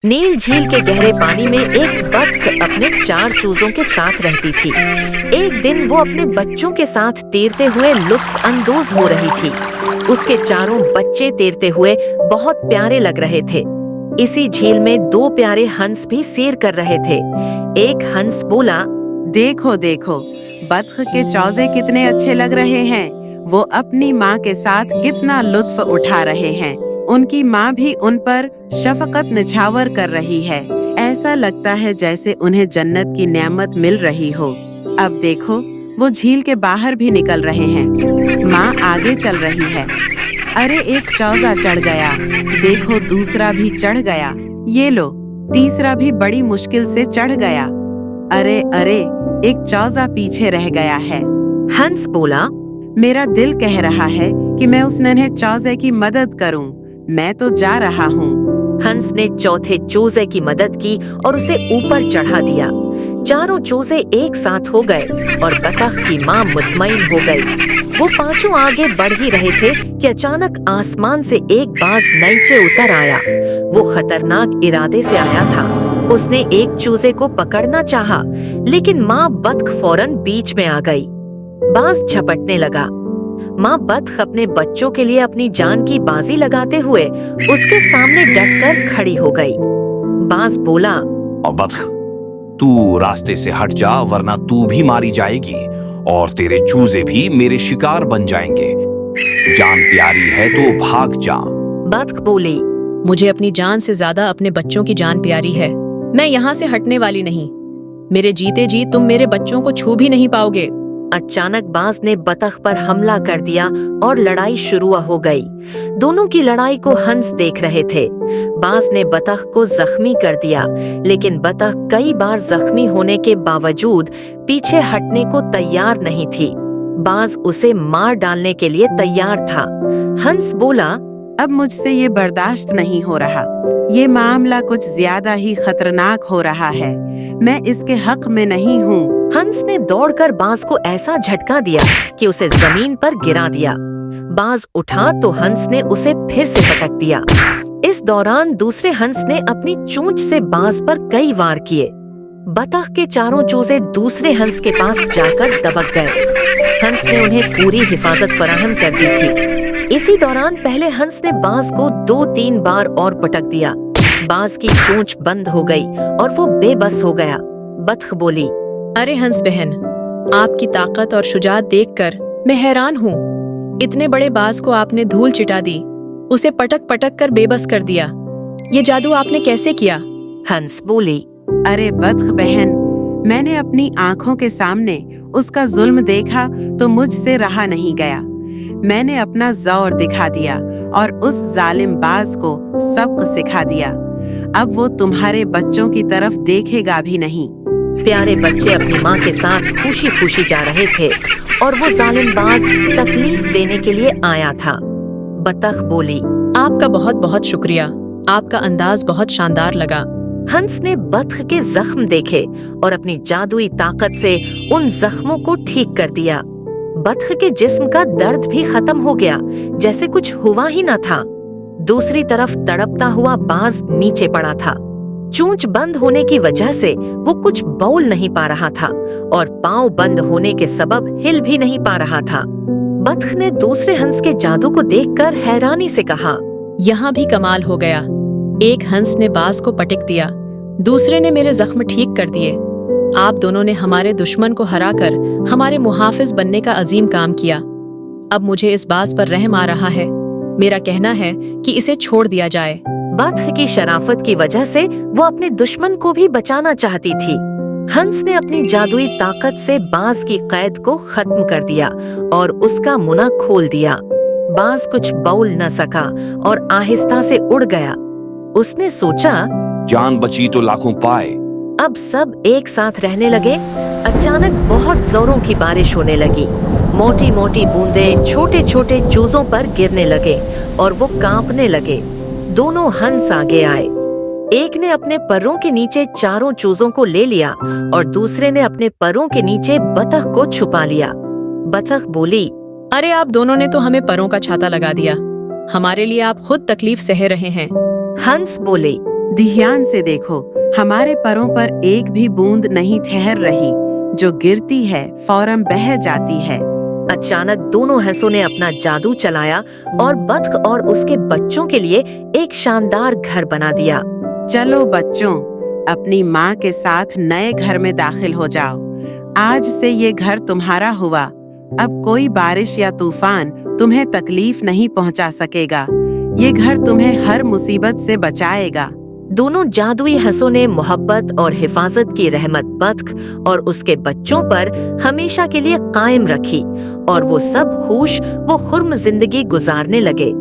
नील झील के गहरे पानी में एक बतख अपने 4 चूजों के साथ रहती थी। एक दिन वो अपने बच्चों के साथ तैरते हुए लुत्फ अंदोज हो रही थी। उसके चारों बच्चे तैरते हुए बहुत प्यारे लग रहे थे। इसी झील में 2 प्यारे हंस भी सैर कर रहे थे। एक हंस बोला, देखो देखो, बतख के चौजे कितने अच्छे लग रहे हैं। वो अपनी माँ के साथ कितना लुत्फ उठा रहे हैं। उनकी माँ भी उन पर शफकत निछावर कर रही है। ऐसा लगता है जैसे उन्हें जन्नत की नेमत मिल रही हो। अब देखो, वो झील के बाहर भी निकल रहे हैं। माँ आगे चल रही है। अरे, एक चौजा चढ़ गया। देखो, दूसरा भी चढ़ गया। ये लो, तीसरा भी बड़ी मुश्किल से चढ़ गया। अरे अरे, एक चौजा पीछे रह गया है। हंस बोला, मेरा दिल कह रहा है कि मैं उस नन्हे चौजे की मदद करूं। मैं तो जा रहा हूँ। हंस ने चौथे चूजे की मदद की और उसे ऊपर चढ़ा दिया। चारों चूजे एक साथ हो गए और बतख की माँ मुतमईन हो गई। वो पांचों आगे बढ़ ही रहे थे कि अचानक आसमान से एक बाज नीचे उतर आया। वो खतरनाक इरादे से आया था। उसने एक चूजे को पकड़ना चाहा, लेकिन माँ बतख फौरन बीच में आ गई। बाज झपटने लगा। माँ बतख अपने बच्चों के लिए अपनी जान की बाजी लगाते हुए उसके सामने डटकर खड़ी हो गई। बाज बोला, और बतख, तू रास्ते से हट जा, वरना तू भी मारी जाएगी और तेरे चूजे भी मेरे शिकार बन जाएंगे। जान प्यारी है तो भाग जा। बतख बोली, मुझे अपनी जान से ज्यादा अपने बच्चों की जान प्यारी है। मैं यहाँ से हटने वाली नहीं। मेरे जीते जी तुम मेरे बच्चों को छू भी नहीं पाओगे। अचानक बाज ने बतख पर हमला कर दिया और लड़ाई शुरू हो गई। दोनों की लड़ाई को हंस देख रहे थे। बाज ने बतख को जख्मी कर दिया, लेकिन बतख कई बार जख्मी होने के बावजूद पीछे हटने को तैयार नहीं थी। बाज उसे मार डालने के लिए तैयार था। हंस बोला, अब मुझसे ये बर्दाश्त नहीं हो रहा। ये मामला कुछ ज्यादा ही खतरनाक हो रहा है। मैं इसके हक में नहीं हूँ। हंस ने दौड़कर बाज को ऐसा झटका दिया कि उसे जमीन पर गिरा दिया। बाज उठा तो हंस ने उसे फिर से पटक दिया। इस दौरान दूसरे हंस ने अपनी चोंच से बाज पर कई वार किए। बतख के चारों चूजे दूसरे हंस के पास जाकर दबक गए। हंस ने उन्हें पूरी हिफाजत फराहम कर दी थी। इसी दौरान पहले हंस ने बाज को 2-3 बार और पटक दिया। बाज की चोंच बंद हो गई और वो बेबस हो गया। बतख बोली, अरे हंस बहन, आपकी ताकत और शुजात देखकर मैं हैरान हूँ। इतने बड़े बाज को आपने धूल चिटा दी, उसे पटक पटक कर बेबस कर दिया। ये जादू आपने कैसे किया? हंस बोली, अरे बतख बहन, मैंने अपनी आंखों के सामने उसका जुल्म देखा तो मुझसे रहा नहीं गया। मैंने अपना ज़ौर दिखा दिया और उस जालिम बाज को सबक सिखा दिया। अब वो तुम्हारे बच्चों की तरफ देखेगा भी नहीं। प्यारे बच्चे अपनी माँ के साथ खुशी खुशी जा रहे थे और वो जालिम बाज तकलीफ देने के लिए आया था। बतख बोली, आपका बहुत बहुत शुक्रिया। आपका अंदाज बहुत शानदार लगा। हंस ने बतख के जख्म देखे और अपनी जादुई ताकत से उन जख्मों को ठीक कर दिया। बतख के जिस्म का दर्द भी खत्म हो गया, जैसे कुछ हुआ ही न था। दूसरी तरफ तड़पता हुआ बाज नीचे पड़ा था। चोंच बंद होने की वजह से वो कुछ बोल नहीं पा रहा था और पांव बंद होने के सबब हिल भी नहीं पा रहा था। बतख ने दूसरे हंस के जादू को देखकर हैरानी से कहा, यहाँ भी कमाल हो गया। एक हंस ने बाज को पटक दिया, दूसरे ने मेरे जख्म ठीक कर दिए। आप दोनों ने हमारे दुश्मन को हराकर हमारे मुहाफिज बनने का अजीम काम किया। अब मुझे इस बाज पर रहम आ रहा है। मेरा कहना है कि इसे छोड़ दिया जाए। बतख की शराफत की वजह से वो अपने दुश्मन को भी बचाना चाहती थी। हंस ने अपनी जादुई ताकत से बाज की कैद को खत्म कर दिया और उसका मुना खोल दिया। बाज कुछ बोल न सका और आहिस्ता से उड़ गया। उसने सोचा, जान बची तो लाखों पाए। अब सब एक साथ रहने लगे। अचानक बहुत जोरों की बारिश होने लगी। मोटी मोटी बूंदें छोटे छोटे चूजों पर गिरने लगे और वो कांपने लगे। दोनों हंस आगे आए। एक ने अपने परों के नीचे चारों चूजों को ले लिया और दूसरे ने अपने परों के नीचे बतख को छुपा लिया। बतख बोली, अरे आप दोनों ने तो हमें परों का छाता लगा दिया। हमारे लिए आप खुद तकलीफ सह रहे हैं। हंस बोले, ध्यान से देखो, हमारे परों पर एक भी बूंद नहीं ठहर रही, जो गिरती है फौरन बह जाती है। अचानक दोनों हंसों ने अपना जादू चलाया और बत्ख और उसके बच्चों के लिए एक शानदार घर बना दिया। चलो बच्चों, अपनी माँ के साथ नए घर में दाखिल हो जाओ। आज से ये घर तुम्हारा हुआ। अब कोई बारिश या तूफान तुम्हें तकलीफ नहीं पहुंचा सकेगा। ये घर तुम्हें हर मुसीबत से बचाएगा। दोनों जादुई हंसों ने मोहब्बत और हिफाजत की रहमत बत्ख और उसके बच्चों पर हमेशा के लिए कायम रखी और वो सब खुश व खुर्म जिंदगी गुजारने लगे।